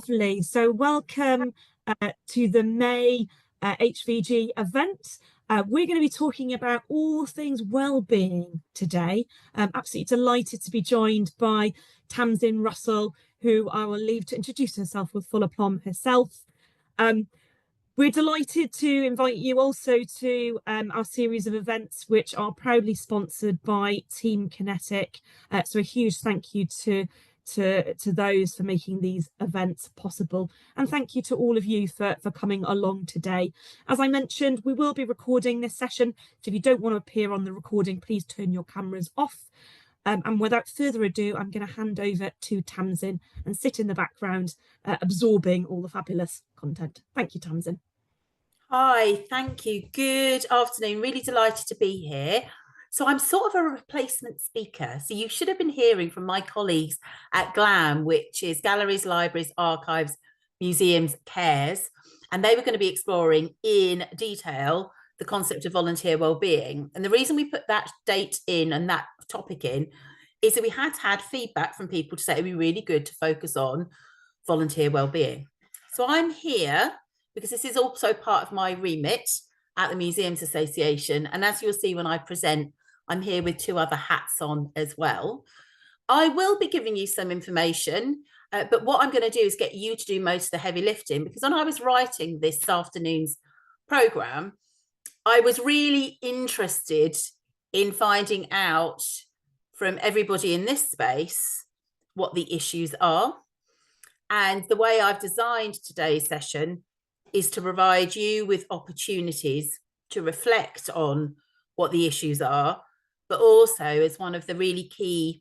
Lovely. So welcome to the May HVG event. We're going to be talking about all things well-being today. Absolutely delighted to be joined by Tamsin Russell, who I will leave to introduce herself with full aplomb herself. We're delighted to invite you also to our series of events, which are proudly sponsored by Team Kinetic. So a huge thank you to those for making these events possible, and thank you to all of you for coming along today. As I mentioned, we will be recording this session, so if you don't want to appear on the recording, please turn your cameras off. And without further ado, I'm going to hand over to Tamsin and sit in the background absorbing all the fabulous content. Thank you, Tamsin. Hi, thank you. Good afternoon. Really delighted to be here. So I'm sort of a replacement speaker. So you should have been hearing from my colleagues at GLAM, which is Galleries, Libraries, Archives, Museums, Cares. And they were going to be exploring in detail the concept of volunteer wellbeing. And the reason we put that date in and that topic in is that we had feedback from people to say it'd be really good to focus on volunteer wellbeing. So I'm here because this is also part of my remit at the Museums Association. And as you'll see when I present, I'm here with two other hats on as well. I will be giving you some information, but what I'm going to do is get you to do most of the heavy lifting, because when I was writing this afternoon's programme, I was really interested in finding out from everybody in this space what the issues are. And the way I've designed today's session is to provide you with opportunities to reflect on what the issues are, but also as one of the really key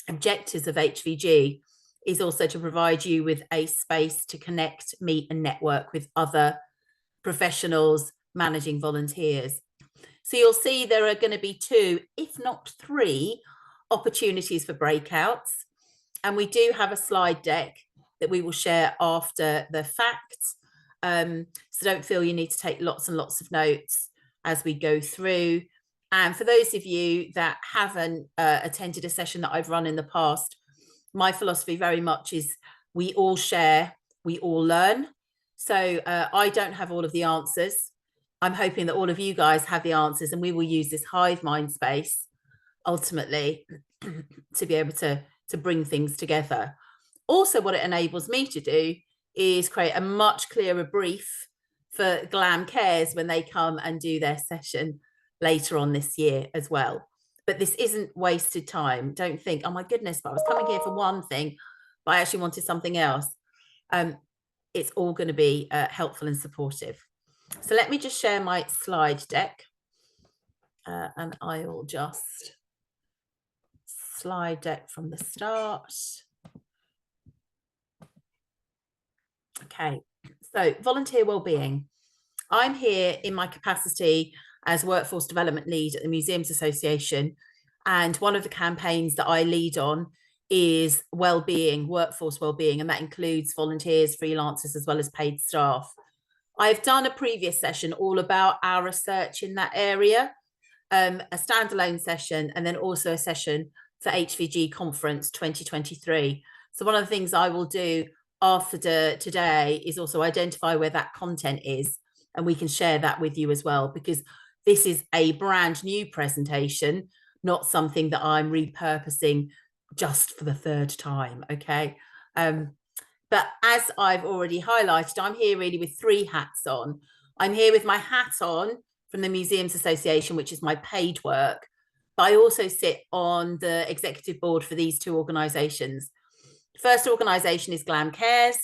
objectives of HVG is also to provide you with a space to connect, meet and network with other professionals managing volunteers. So you'll see there are going to be 2, if not 3, opportunities for breakouts. And we do have a slide deck that we will share after the fact. So don't feel you need to take lots and lots of notes as we go through. And for those of you that haven't attended a session that I've run in the past, my philosophy very much is we all share, we all learn. So I don't have all of the answers. I'm hoping that all of you guys have the answers, and we will use this hive mind space ultimately to be able to bring things together. Also, what it enables me to do is create a much clearer brief for GLAM Cares when they come and do their session later on this year as well. But this isn't wasted time. Don't think, oh my goodness, but I was coming here for one thing, but I actually wanted something else. It's all going to be helpful and supportive. So let me just share my slide deck and I will just slide deck from the start. Okay, so volunteer wellbeing. I'm here in my capacity as workforce development lead at the Museums Association, and one of the campaigns that I lead on is wellbeing, workforce wellbeing, and that includes volunteers, freelancers, as well as paid staff. I've done a previous session all about our research in that area, a standalone session, and then also a session for HVG Conference 2023. So one of the things I will do after today is also identify where that content is, and we can share that with you as well, because this is a brand new presentation, not something that I'm repurposing just for the 3rd time. Okay. But as I've already highlighted, I'm here really with 3 hats on. I'm here with my hat on from the Museums Association, which is my paid work, but I also sit on the executive board for these 2 organisations. First organisation is GLAM Cares,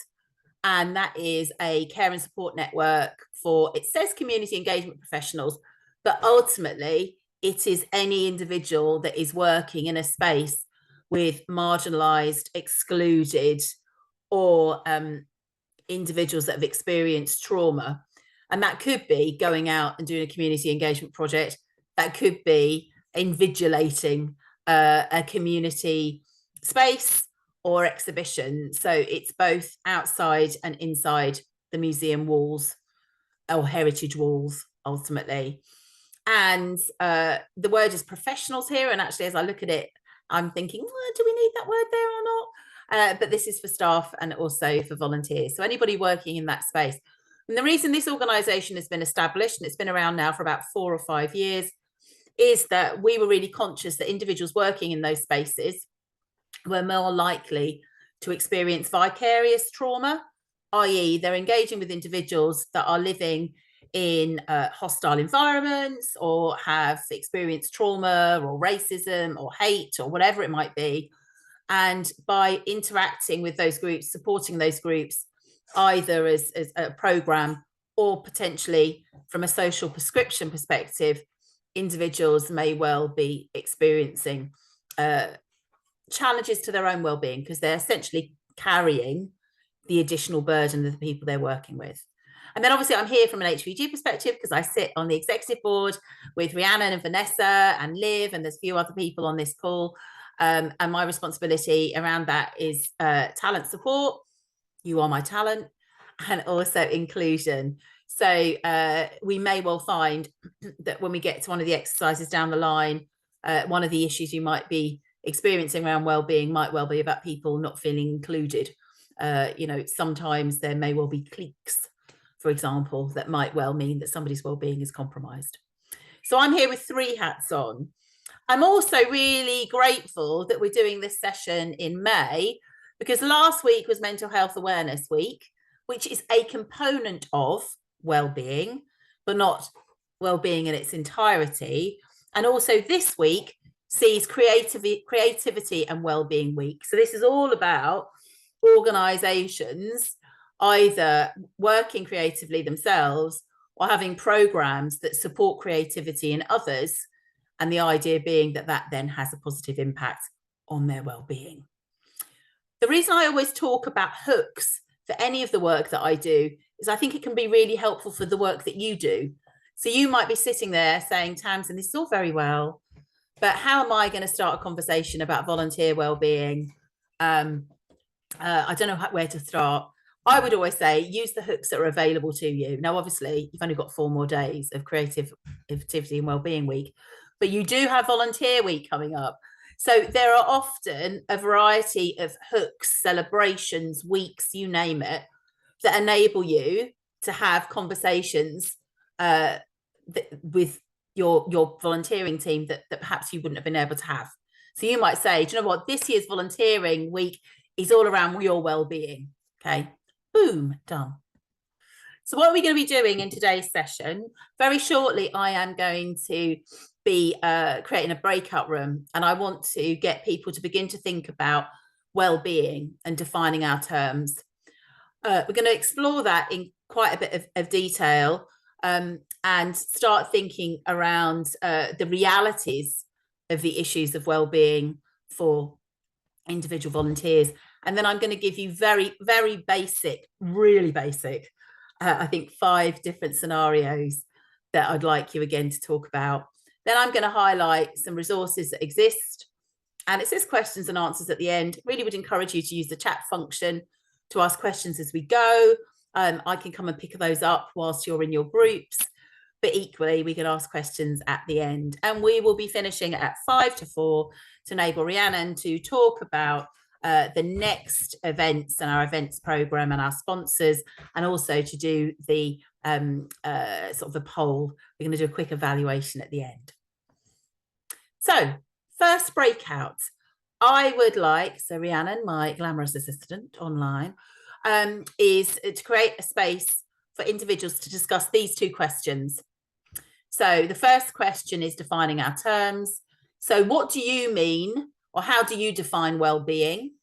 and that is a care and support network for, it says community engagement professionals, but ultimately it is any individual that is working in a space with marginalised, excluded, or individuals that have experienced trauma. And that could be going out and doing a community engagement project. That could be invigilating a community space or exhibition. So it's both outside and inside the museum walls or heritage walls, ultimately. And the word is professionals here. And actually, as I look at it, I'm thinking, well, do we need that word there or not? but this is for staff and also for volunteers. So anybody working in that space. And the reason this organisation has been established, and it's been around now for about 4 or 5 years, is that we were really conscious that individuals working in those spaces were more likely to experience vicarious trauma, i.e. they're engaging with individuals that are living in hostile environments or have experienced trauma or racism or hate or whatever it might be. And by interacting with those groups, supporting those groups, either as a program or potentially from a social prescription perspective, individuals may well be experiencing challenges to their own well-being because they're essentially carrying the additional burden of the people they're working with. And then obviously I'm here from an HVG perspective because I sit on the executive board with Rhiannon and Vanessa and Liv, and there's a few other people on this call. And my responsibility around that is talent support. You are my talent, and also inclusion. So we may well find that when we get to one of the exercises down the line, one of the issues you might be experiencing around well-being might well be about people not feeling included. Sometimes there may well be cliques, for example, that might well mean that somebody's well-being is compromised. So I'm here with 3 hats on. I'm also really grateful that we're doing this session in May, because last week was Mental Health Awareness Week, which is a component of well-being, but not well-being in its entirety. And also this week sees Creativity and Wellbeing Week. So this is all about organisations either working creatively themselves or having programs that support creativity in others, and the idea being that that then has a positive impact on their well-being. The reason I always talk about hooks for any of the work that I do is I think it can be really helpful for the work that you do. So you might be sitting there saying, Tamsin, this is all very well, but how am I going to start a conversation about volunteer well-being? I don't know where to start. I would always say use the hooks that are available to you. Now, obviously, you've only got 4 more days of Creative Activity and Wellbeing Week, but you do have Volunteer Week coming up. So there are often a variety of hooks, celebrations, weeks, you name it, that enable you to have conversations with your volunteering team that perhaps you wouldn't have been able to have. So you might say, do you know what, this year's volunteering week is all around your well-being. Okay, boom, done. So what are we going to be doing in today's session? Very shortly, I am going to be creating a breakout room, and I want to get people to begin to think about well-being and defining our terms. We're going to explore that in quite a bit of detail, and start thinking around the realities of the issues of well-being for individual volunteers. And then I'm going to give you very, very basic, really basic, I think 5 different scenarios that I'd like you again to talk about. Then I'm going to highlight some resources that exist. And it says questions and answers at the end. Really would encourage you to use the chat function to ask questions as we go. I can come and pick those up whilst you're in your groups. But equally, we can ask questions at the end. And we will be finishing at 5 to 4 to enable Rhiannon to talk about the next events and our events program and our sponsors, and also to do the sort of the poll. We're going to do a quick evaluation at the end. So first breakout, I would like, so Rhiannon, my glamorous assistant online, is to create a space for individuals to discuss these 2 questions. So the first question is defining our terms. So what do you mean, or how do you define well-being?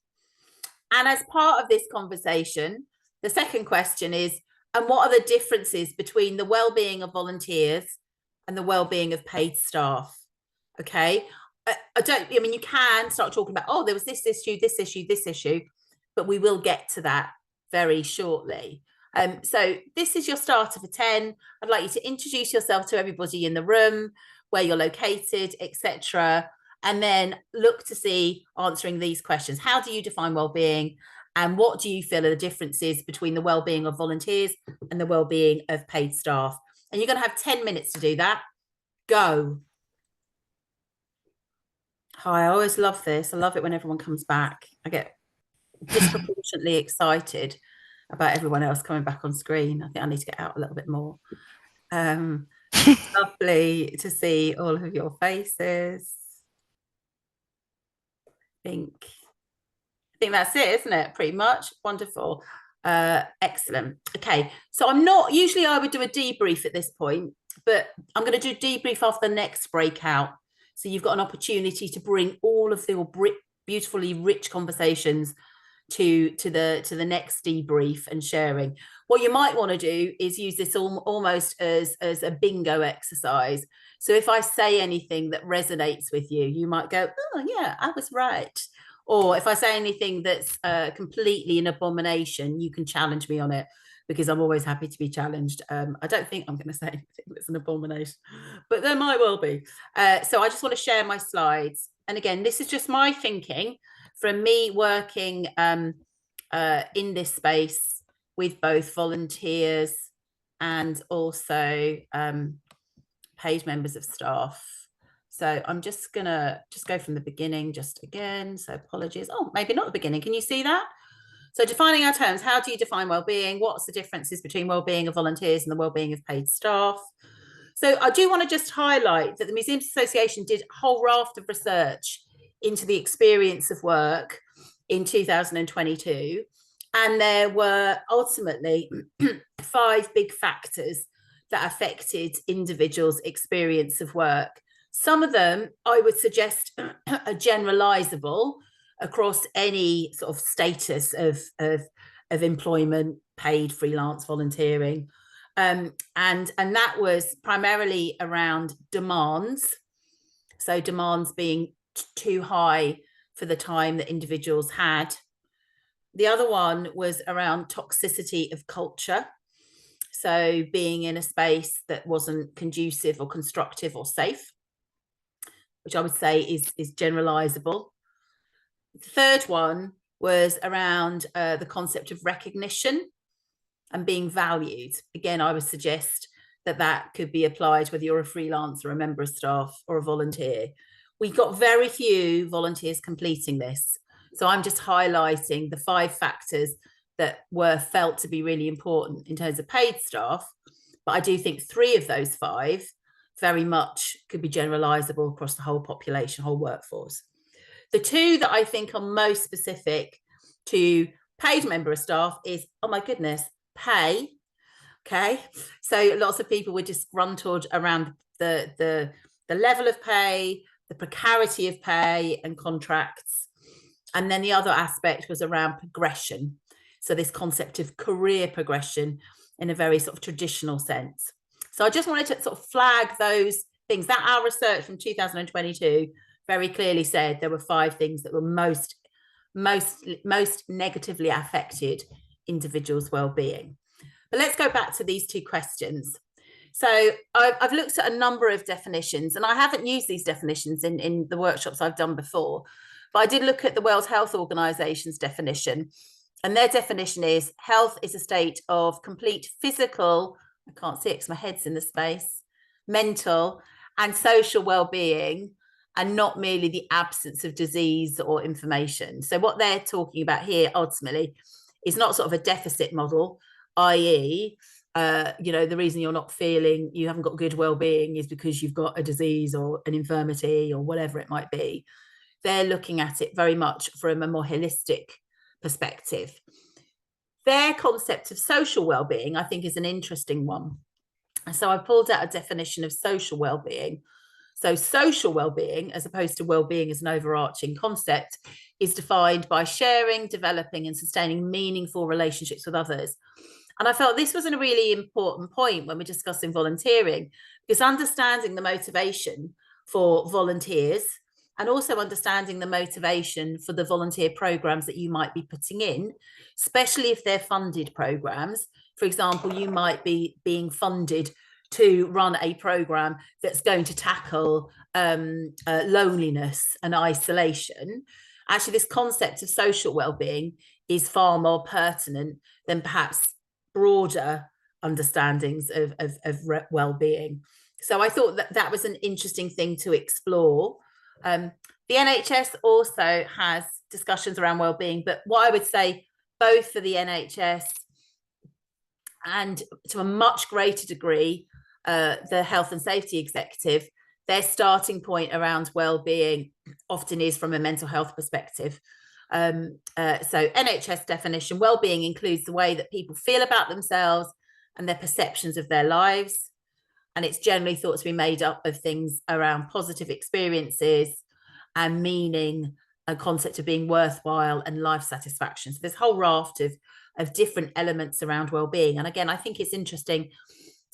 And as part of this conversation, the second question is, and what are the differences between the well-being of volunteers and the well-being of paid staff? Okay, I mean, you can start talking about, oh, there was this issue, this issue, this issue, but we will get to that very shortly. So this is your starter for 10. I'd like you to introduce yourself to everybody in the room, where you're located, etc. And then look to see answering these questions. How do you define well-being? And what do you feel are the differences between the well-being of volunteers and the well-being of paid staff? And you're going to have 10 minutes to do that. Go. Hi, I always love this. I love it when everyone comes back. I get disproportionately excited about everyone else coming back on screen. I think I need to get out a little bit more. Lovely to see all of your faces. I think that's it, isn't it? Pretty much. Wonderful. Excellent. Okay, so usually I would do a debrief at this point, but I'm going to do debrief after the next breakout. So you've got an opportunity to bring all of the beautifully rich conversations to the next debrief and sharing. What you might want to do is use this almost as a bingo exercise. So if I say anything that resonates with you, you might go, oh yeah, I was right. Or if I say anything that's completely an abomination, you can challenge me on it, because I'm always happy to be challenged. I don't think I'm going to say anything that's an abomination, but there might well be. So I just want to share my slides. And again, this is just my thinking from me working in this space with both volunteers and also paid members of staff. So I'm just gonna go from the beginning just again. So apologies. Oh, maybe not the beginning. Can you see that? So defining our terms. How do you define well-being? What's the differences between well-being of volunteers and the well-being of paid staff? So I do want to just highlight that the Museums Association did a whole raft of research into the experience of work in 2022. And there were ultimately 5 big factors that affected individuals' experience of work. Some of them, I would suggest, are generalizable across any sort of status of employment, paid, freelance, volunteering. And that was primarily around demands. So demands being too high for the time that individuals had. The other one was around toxicity of culture. So being in a space that wasn't conducive or constructive or safe, which I would say is generalizable. The third one was around the concept of recognition and being valued. Again, I would suggest that could be applied whether you're a freelancer, a member of staff, or a volunteer. We got very few volunteers completing this. So I'm just highlighting the 5 factors that were felt to be really important in terms of paid staff. But I do think 3 of those 5 very much could be generalizable across the whole population, whole workforce. The 2 that I think are most specific to paid member of staff is, oh my goodness, pay. Okay, so lots of people were disgruntled around the level of pay, the precarity of pay and contracts. And then the other aspect was around progression. So this concept of career progression in a very sort of traditional sense. So I just wanted to sort of flag those things. That our research from 2022 very clearly said there were 5 things that were most negatively affected individuals' well-being. But let's go back to these 2 questions. So I've looked at a number of definitions, and I haven't used these definitions in the workshops I've done before, but I did look at the World Health Organization's definition, and their definition is health is a state of complete physical, I can't see it because my head's in the space, mental and social well-being, and not merely the absence of disease or inflammation. So what they're talking about here ultimately is not sort of a deficit model, i.e., the reason you're not feeling, you haven't got good well-being is because you've got a disease or an infirmity or whatever it might be. They're looking at it very much from a more holistic perspective. Their concept of social well-being, I think, is an interesting one. So I pulled out a definition of social well-being. So social well-being, as opposed to well-being as an overarching concept, is defined by sharing, developing, and sustaining meaningful relationships with others. And I felt this was a really important point when we're discussing volunteering, because understanding the motivation for volunteers and also understanding the motivation for the volunteer programs that you might be putting in, especially if they're funded programs. For example, you might be being funded to run a program that's going to tackle loneliness and isolation. Actually, this concept of social well-being is far more pertinent than perhaps broader understandings of well-being. So I thought that was an interesting thing to explore. The NHS also has discussions around wellbeing, but what I would say, both for the NHS and to a much greater degree, the health and safety executive, their starting point around wellbeing often is from a mental health perspective. So NHS definition, wellbeing includes the way that people feel about themselves and their perceptions of their lives. And it's generally thought to be made up of things around positive experiences and meaning, a concept of being worthwhile and life satisfaction. So there's a whole raft of different elements around well-being. And again, I think it's interesting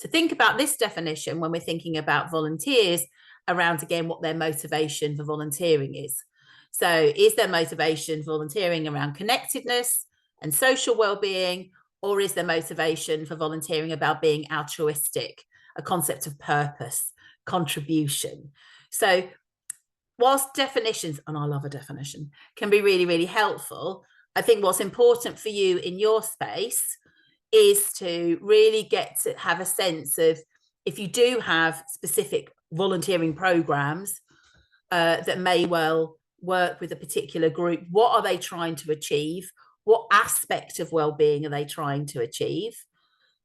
to think about this definition when we're thinking about volunteers around, again, what their motivation for volunteering is. So is their motivation volunteering around connectedness and social well-being, or is their motivation for volunteering about being altruistic, a concept of purpose, contribution? So whilst definitions, and I love a definition, can be really, really helpful, I think what's important for you in your space is to really get to have a sense of, if you do have specific volunteering programs that may well work with a particular group, what are they trying to achieve? What aspect of well-being are they trying to achieve?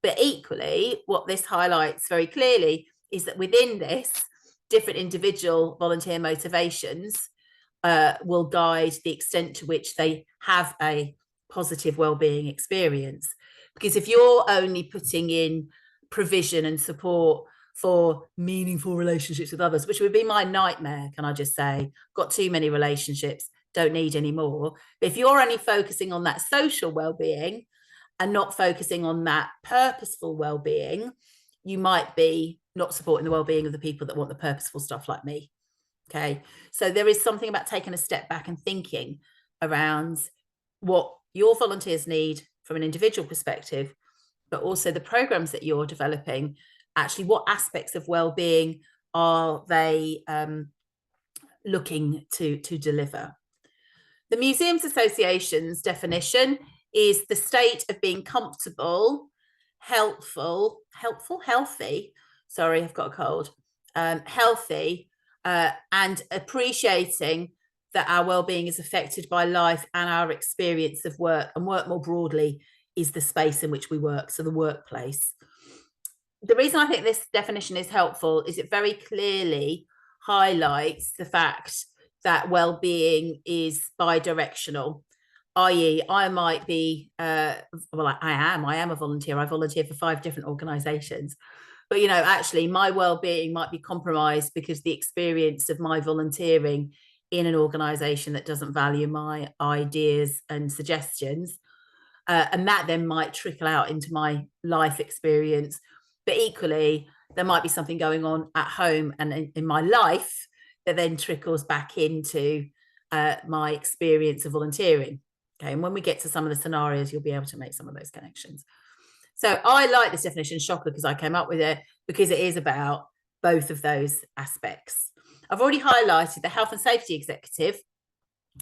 But equally, what this highlights very clearly is that within this, different individual volunteer motivations will guide the extent to which they have a positive wellbeing experience. Because if you're only putting in provision and support for meaningful relationships with others, which would be my nightmare, can I just say, got too many relationships, don't need any more. But if you're only focusing on that social wellbeing and not focusing on that purposeful wellbeing, you might be not supporting the well-being of the people that want the purposeful stuff like me. Okay, so there is something about taking a step back and thinking around what your volunteers need from an individual perspective, but also the programs that you're developing. Actually, what aspects of well-being are they looking to deliver? The Museums Association's definition is the state of being comfortable, healthy. Sorry, I've got a cold. Healthy and appreciating that our well-being is affected by life and our experience of work, and work more broadly is the space in which we work, so the workplace. The reason I think this definition is helpful is it very clearly highlights the fact that well-being is bi-directional, i.e. I might be, I am a volunteer. I volunteer for 5 different organisations. But, you know, actually my well-being might be compromised because the experience of my volunteering in an organisation that doesn't value my ideas and suggestions, and that then might trickle out into my life experience. But equally, there might be something going on at home and in my life that then trickles back into my experience of volunteering. Okay, and when we get to some of the scenarios, you'll be able to make some of those connections. So I like this definition, shocker, because I came up with it because it is about both of those aspects. I've already highlighted the health and safety executive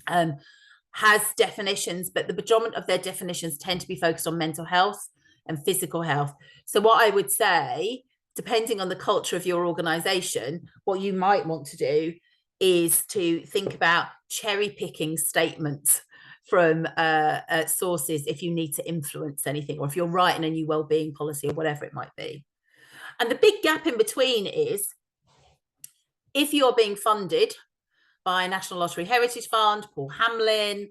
has definitions, but the majority of their definitions tend to be focused on mental health and physical health. So what I would say, depending on the culture of your organization, what you might want to do is to think about cherry picking statements from sources if you need to influence anything, or if you're writing a new wellbeing policy or whatever it might be. And the big gap in between is, if you're being funded by National Lottery Heritage Fund, Paul Hamlin,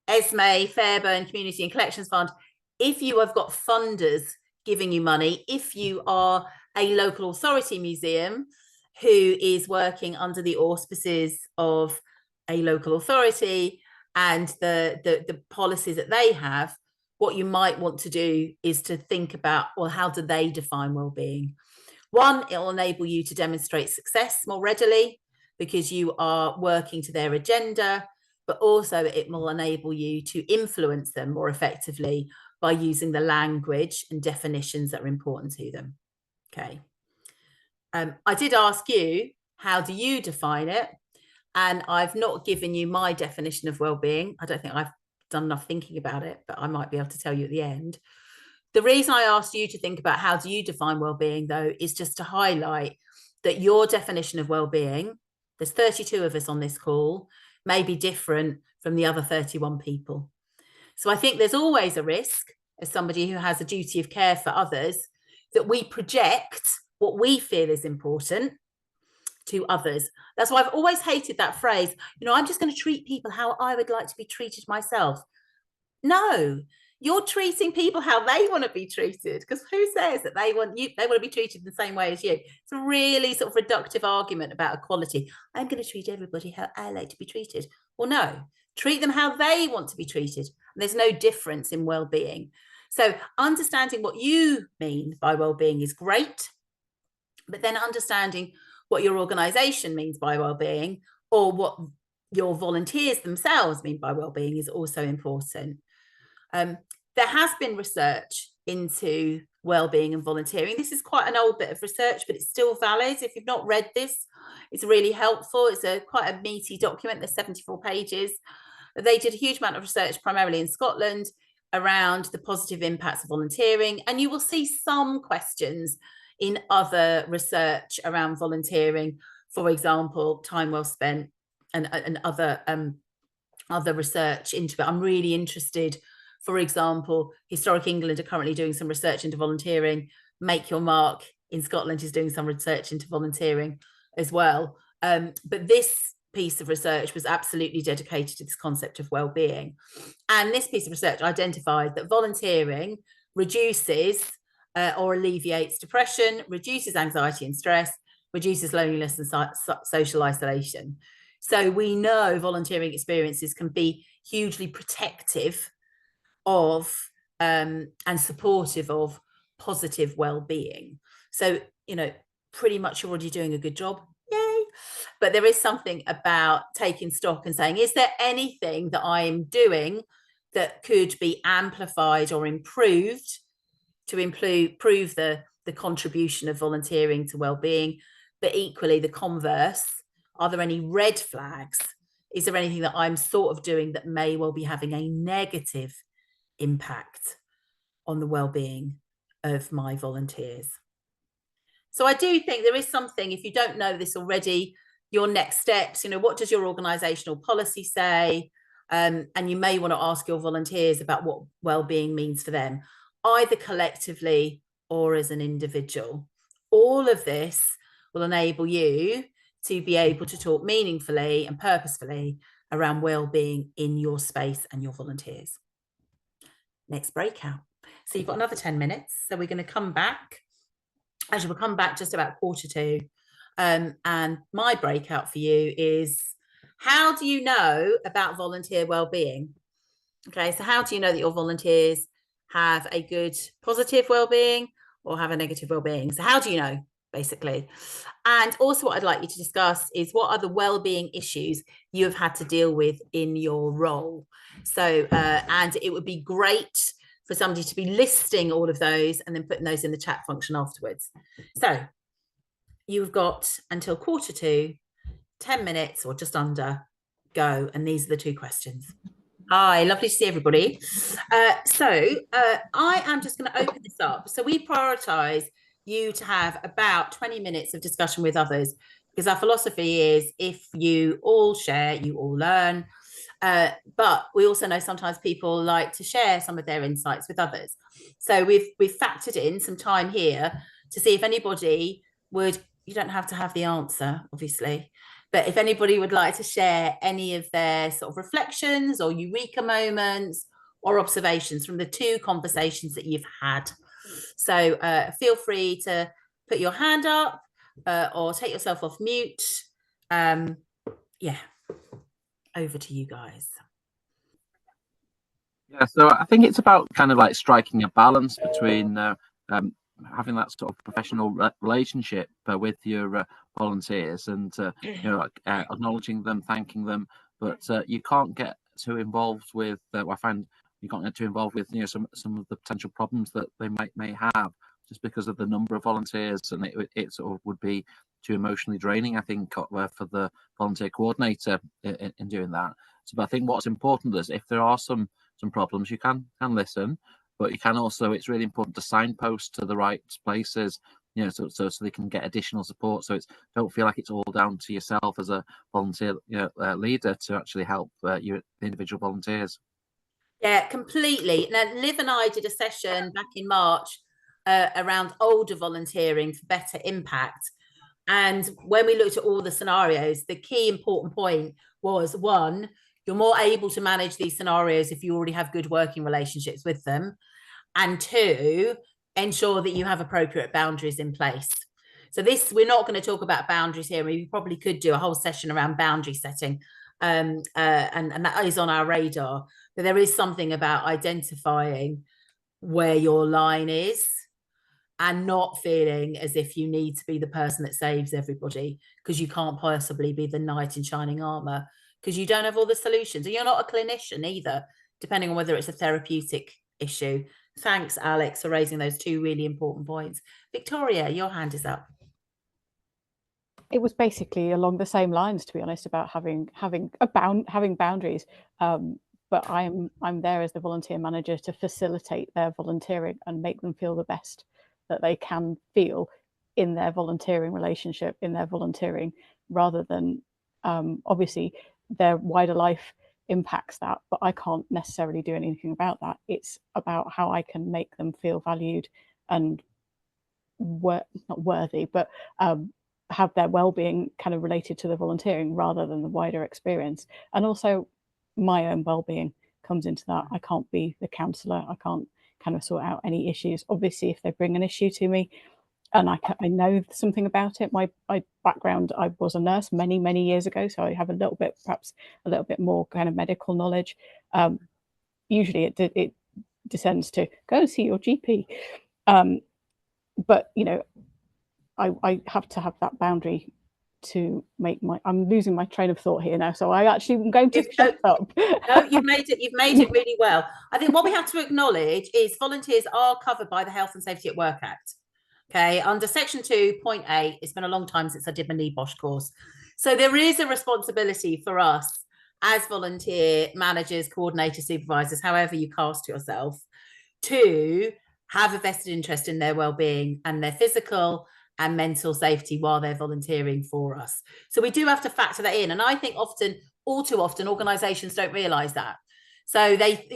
Esme, Fairburn Community and Collections Fund, if you have got funders giving you money, if you are a local authority museum who is working under the auspices of a local authority and the policies that they have, what you might want to do is to think about, well, how do they define well-being? One, it will enable you to demonstrate success more readily because you are working to their agenda, but also it will enable you to influence them more effectively by using the language and definitions that are important to them. Okay. I did ask you, how do you define it? And I've not given you my definition of well-being. I don't think I've done enough thinking about it, but I might be able to tell you at the end. The reason I asked you to think about how do you define well-being, though, is just to highlight that your definition of well-being, there's 32 of us on this call, may be different from the other 31 people. So I think there's always a risk, as somebody who has a duty of care for others, that we project what we feel is important to others. That's why I've always hated that phrase, I'm just going to treat people how I would like to be treated myself. No, you're treating people how they want to be treated, because who says that they want to be treated the same way as you? It's a really sort of reductive argument about equality. I'm going to treat everybody how I like to be treated. Well, no, treat them how they want to be treated. And there's no difference in well-being. So understanding what you mean by well-being is great, but then understanding what your organisation means by well-being, or what your volunteers themselves mean by well-being, is also important. There has been research into well-being and volunteering. This is quite an old bit of research, but it's still valid. If you've not read this, it's really helpful. It's quite a meaty document. There's 74 pages. They did a huge amount of research, primarily in Scotland, around the positive impacts of volunteering. And you will see some questions in other research around volunteering, for example, time well spent, and other research into it. I'm really interested. For example, Historic England are currently doing some research into volunteering. Make Your Mark in Scotland is doing some research into volunteering as well. But this piece of research was absolutely dedicated to this concept of well-being. And this piece of research identified that volunteering reduces or alleviates depression, reduces anxiety and stress, reduces loneliness and social isolation. So we know volunteering experiences can be hugely protective of and supportive of positive well-being. So, pretty much you're already doing a good job. Yay. But there is something about taking stock and saying, is there anything that I'm doing that could be amplified or improved to improve the contribution of volunteering to well-being? But equally, the converse, are there any red flags? Is there anything that I'm sort of doing that may well be having a negative impact on the well-being of my volunteers? So I do think there is something, if you don't know this already, your next steps, what does your organisational policy say? And you may want to ask your volunteers about what well-being means for them, either collectively or as an individual. All of this will enable you to be able to talk meaningfully and purposefully around well-being in your space and your volunteers. Next breakout. So you've got another 10 minutes. So we're going to come back. Actually, we'll come back just about 1:45. And my breakout for you is, how do you know about volunteer well-being? Okay, so how do you know that your volunteers have a good positive well-being or have a negative well-being? So how do you know, basically? And also what I'd like you to discuss is, what are the well-being issues you have had to deal with in your role? So, and it would be great for somebody to be listing all of those and then putting those in the chat function afterwards. So you've got until 1:45, 10 minutes or just under, go. And these are the 2 questions. Hi, lovely to see everybody. I am just going to open this up. So we prioritise you to have about 20 minutes of discussion with others, because our philosophy is, if you all share, you all learn. But we also know sometimes people like to share some of their insights with others. So we've factored in some time here to see if anybody would, you don't have to have the answer, obviously, but if anybody would like to share any of their sort of reflections or eureka moments or observations from the 2 conversations that you've had. So feel free to put your hand up or take yourself off mute. Yeah, over to you guys. Yeah, so I think it's about kind of like striking a balance between having that sort of professional relationship with your volunteers and acknowledging them, thanking them, but you can't get too involved with. I find you can't get too involved with some of the potential problems that they may have, just because of the number of volunteers, and it sort of would be too emotionally draining, I think, for the volunteer coordinator in doing that. So, but I think what's important is, if there are some problems, you can listen, but you can also, it's really important to signpost to the right places you know, so they can get additional support. So don't feel like it's all down to yourself as a volunteer, leader to actually help the individual volunteers. Yeah, completely. Now, Liv and I did a session back in March around older volunteering for better impact. And when we looked at all the scenarios, the key important point was, one, you're more able to manage these scenarios if you already have good working relationships with them. And two, ensure that you have appropriate boundaries in place. So we're not going to talk about boundaries here. We probably could do a whole session around boundary setting. And that is on our radar. But there is something about identifying where your line is and not feeling as if you need to be the person that saves everybody, because you can't possibly be the knight in shining armor, because you don't have all the solutions. And you're not a clinician either, depending on whether it's a therapeutic issue. Thanks, Alex, for raising those two really important points. Victoria, your hand is up. It was basically along the same lines, to be honest, about having boundaries. But I'm there as the volunteer manager to facilitate their volunteering and make them feel the best that they can feel in their volunteering relationship, in their volunteering, rather than obviously their wider life impacts that, but I can't necessarily do anything about that. It's about how I can make them feel valued and not worthy, but have their well-being kind of related to the volunteering rather than the wider experience. And also my own well-being comes into that. I can't be the counsellor. I can't kind of sort out any issues. Obviously, if they bring an issue to me and I know something about it, my background, I was a nurse many years ago, so I have perhaps a little bit more kind of medical knowledge. Usually it descends to go and see your GP. But, you know, I have to have that boundary to make I'm losing my train of thought here now, so I actually am going to shut up. No, you've made it really well. I think what we have to acknowledge is volunteers are covered by the Health and Safety at Work Act. Okay, under section 2.8, it's been a long time since I did my NEBOSH course. So there is a responsibility for us as volunteer managers, coordinators, supervisors, however you cast yourself, to have a vested interest in their well-being and their physical and mental safety while they're volunteering for us. So we do have to factor that in. And I think all too often, organisations don't realise that. So they,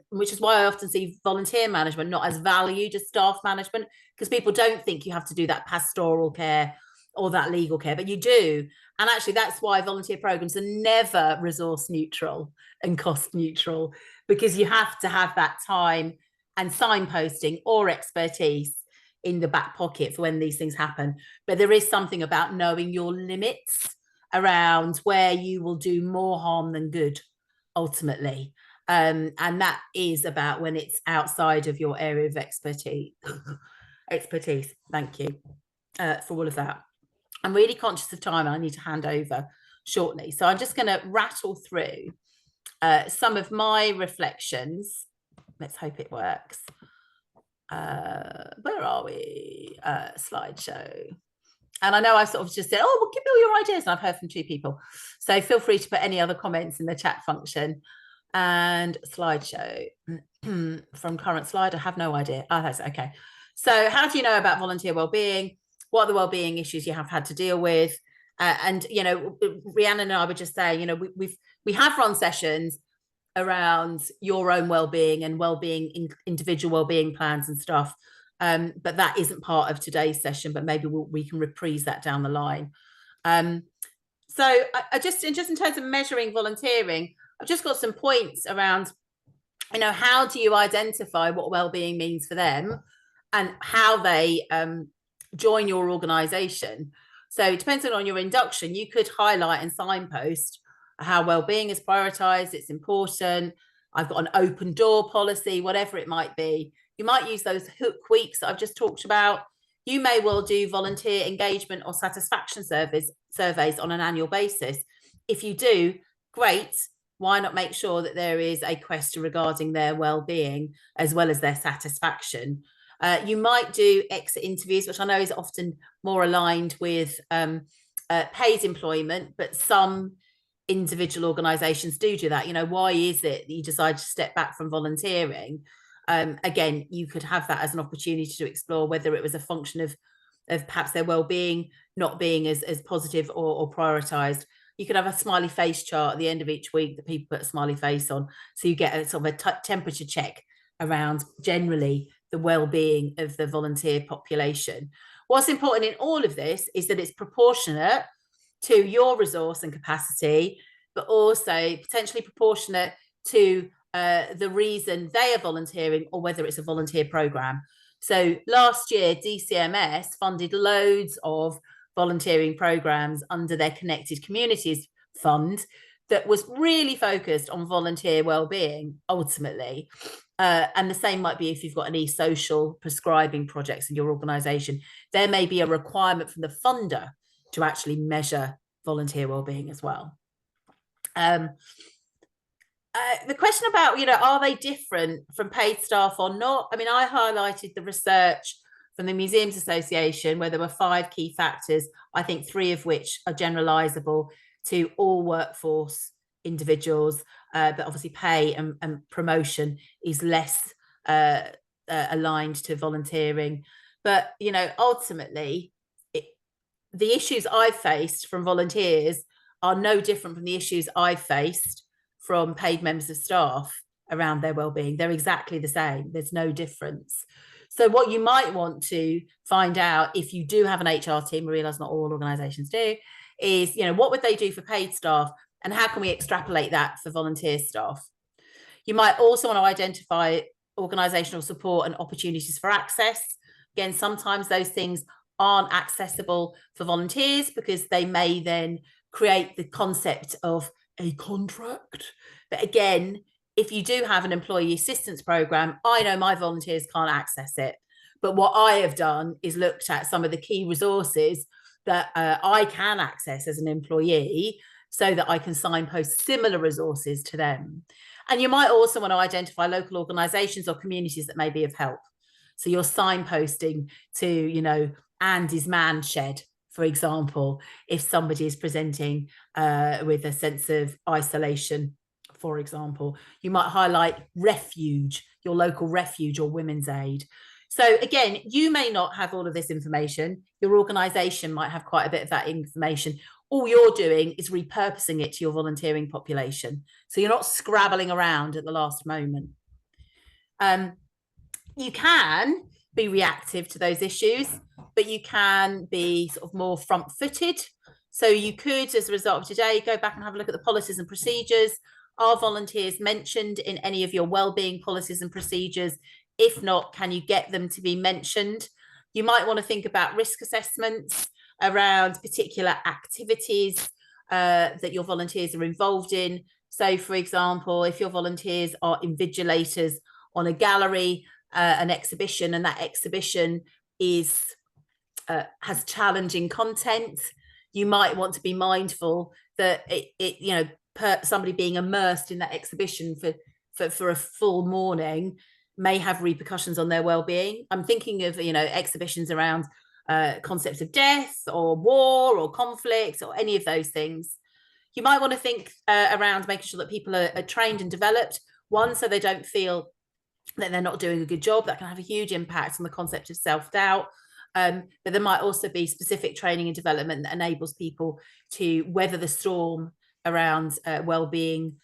which is why I often see volunteer management not as valued as staff management, because people don't think you have to do that pastoral care or that legal care, but you do. And actually, that's why volunteer programs are never resource neutral and cost neutral, because you have to have that time and signposting or expertise in the back pocket for when these things happen. But there is something about knowing your limits around where you will do more harm than good, ultimately. And that is about when it's outside of your area of expertise. Thank you for all of that. I'm really conscious of time and I need to hand over shortly. So I'm just going to rattle through some of my reflections. Let's hope it works. Where are we? Slideshow. And I know I sort of just said, oh, well, give me all your ideas. And I've heard from two people. So feel free to put any other comments in the chat function. And slideshow from current slide. I have no idea. Oh, that's okay. So how do you know about volunteer wellbeing? What are the wellbeing issues you have had to deal with? And, you know, Rhiannon and I were just saying, you know, we have run sessions around your own well-being and well-being, individual well-being plans and stuff, but that isn't part of today's session, but maybe we can reprise that down the line. So I just in terms of measuring volunteering, I've just got some points around, you know, how do you identify what well-being means for them and how they join your organization. So depending on your induction, you could highlight and signpost how well-being is prioritized, it's important, I've got an open door policy, whatever it might be. You might use those hook weeks that I've just talked about. You may well do volunteer engagement or satisfaction surveys on an annual basis. If you do, great. Why not make sure that there is a question regarding their well-being as well as their satisfaction? You might do exit interviews, which I know is often more aligned with paid employment, but some individual organisations do that. You know, why is it that you decide to step back from volunteering? again, you could have that as an opportunity to explore whether it was a function of perhaps their well-being not being as positive or prioritized. You could have a smiley face chart at the end of each week that people put a smiley face on, so you get a sort of a temperature check around generally the well-being of the volunteer population. What's important in all of this is that it's proportionate to your resource and capacity, but also potentially proportionate to the reason they are volunteering, or whether it's a volunteer program. So last year, DCMS funded loads of volunteering programs under their Connected Communities Fund that was really focused on volunteer wellbeing, ultimately. And the same might be if you've got any social prescribing projects in your organisation. There may be a requirement from the funder to actually measure volunteer wellbeing as well. The question about, are they different from paid staff or not? I mean, I highlighted the research from the Museums Association where there were 5 key factors, I think 3 of which are generalisable to all workforce individuals, but obviously pay and promotion is less aligned to volunteering. But, ultimately, the issues I've faced from volunteers are no different from the issues I've faced from paid members of staff around their well-being. They're exactly the same. There's no difference. So what you might want to find out, if you do have an HR team, I realise not all organisations do, is, what would they do for paid staff, and how can we extrapolate that for volunteer staff? You might also want to identify organisational support and opportunities for access. Again, sometimes those things aren't accessible for volunteers because they may then create the concept of a contract. But again, if you do have an employee assistance program, I know my volunteers can't access it. But what I have done is looked at some of the key resources that I can access as an employee, so that I can signpost similar resources to them. And you might also want to identify local organisations or communities that may be of help. So you're signposting to, Andy's Man Shed, for example, if somebody is presenting with a sense of isolation, for example. You might highlight refuge, your local refuge or women's aid. So again, you may not have all of this information. Your organisation might have quite a bit of that information. All you're doing is repurposing it to your volunteering population. So you're not scrabbling around at the last moment. You can be reactive to those issues, but you can be sort of more front-footed. So you could, as a result of today, go back and have a look at the policies and procedures. Are volunteers mentioned in any of your wellbeing policies and procedures? If not, can you get them to be mentioned? You might want to think about risk assessments around particular activities that your volunteers are involved in. So, for example, if your volunteers are invigilators on a gallery, an exhibition, and that exhibition is has challenging content, you might want to be mindful that somebody being immersed in that exhibition for a full morning may have repercussions on their well-being. I'm thinking of exhibitions around concepts of death or war or conflict or any of those things. You might want to think around making sure that people are trained and developed, one, so they don't feel that they're not doing a good job. That can have a huge impact on the concept of self-doubt. But there might also be specific training and development that enables people to weather the storm around well-being,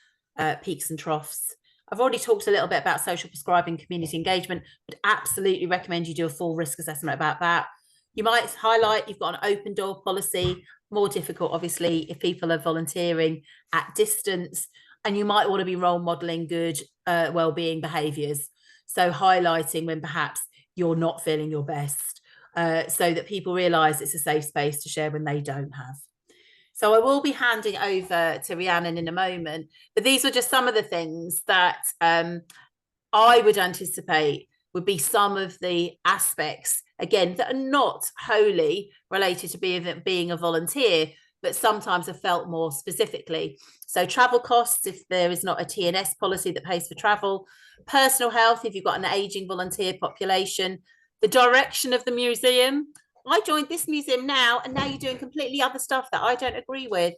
peaks and troughs. I've already talked a little bit about social prescribing, community engagement, but absolutely recommend you do a full risk assessment about that. You might highlight you've got an open door policy, more difficult, obviously, if people are volunteering at distance, and you might want to be role modelling good well-being behaviours. So highlighting when perhaps you're not feeling your best, so that people realise it's a safe space to share when they don't have. So I will be handing over to Rhiannon in a moment, but these were just some of the things that I would anticipate would be some of the aspects, again, that are not wholly related to being a volunteer, but sometimes are felt more specifically. So travel costs, if there is not a T&S policy that pays for travel, personal health, if you've got an ageing volunteer population, the direction of the museum. I joined this museum now, and now you're doing completely other stuff that I don't agree with.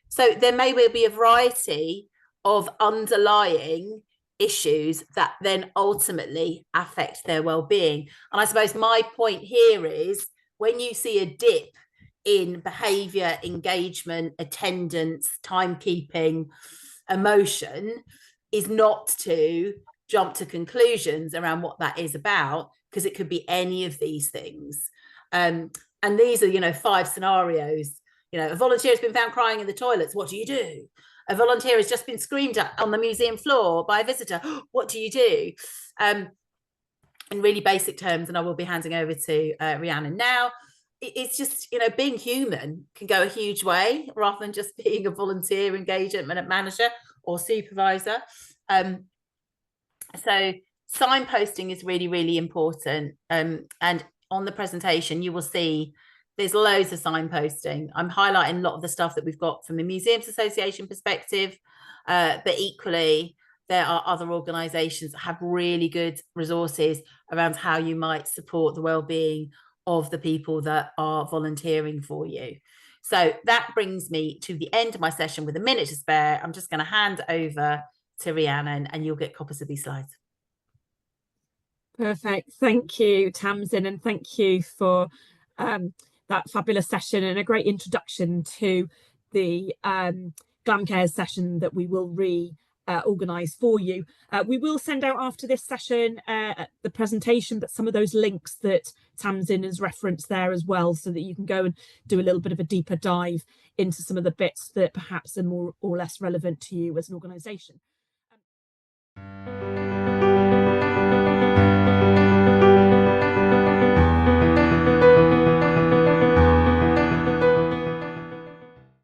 So there may well be a variety of underlying issues that then ultimately affect their well-being. And I suppose my point here is, when you see a dip in behavior, engagement, attendance, timekeeping, emotion, is not to jump to conclusions around what that is about, because it could be any of these things. And these are, 5 scenarios. A volunteer has been found crying in the toilets. What do you do? A volunteer has just been screamed at on the museum floor by a visitor. What do you do? In really basic terms, and I will be handing over to Rhiannon now. It's just, being human can go a huge way, rather than just being a volunteer engagement manager or supervisor. So signposting is really, really important. And on the presentation, you will see there's loads of signposting. I'm highlighting a lot of the stuff that we've got from the Museums Association perspective, but equally, there are other organisations that have really good resources around how you might support the well-being of the people that are volunteering for you. So that brings me to the end of my session with a minute to spare. I'm just going to hand over to Rhiannon, and you'll get copies of these slides. Perfect. Thank you, Tamsin, and thank you for that fabulous session and a great introduction to the Glam Cares session that we will organise for you. We will send out after this session the presentation, but some of those links that Tamsin has referenced there as well, so that you can go and do a little bit of a deeper dive into some of the bits that perhaps are more or less relevant to you as an organisation.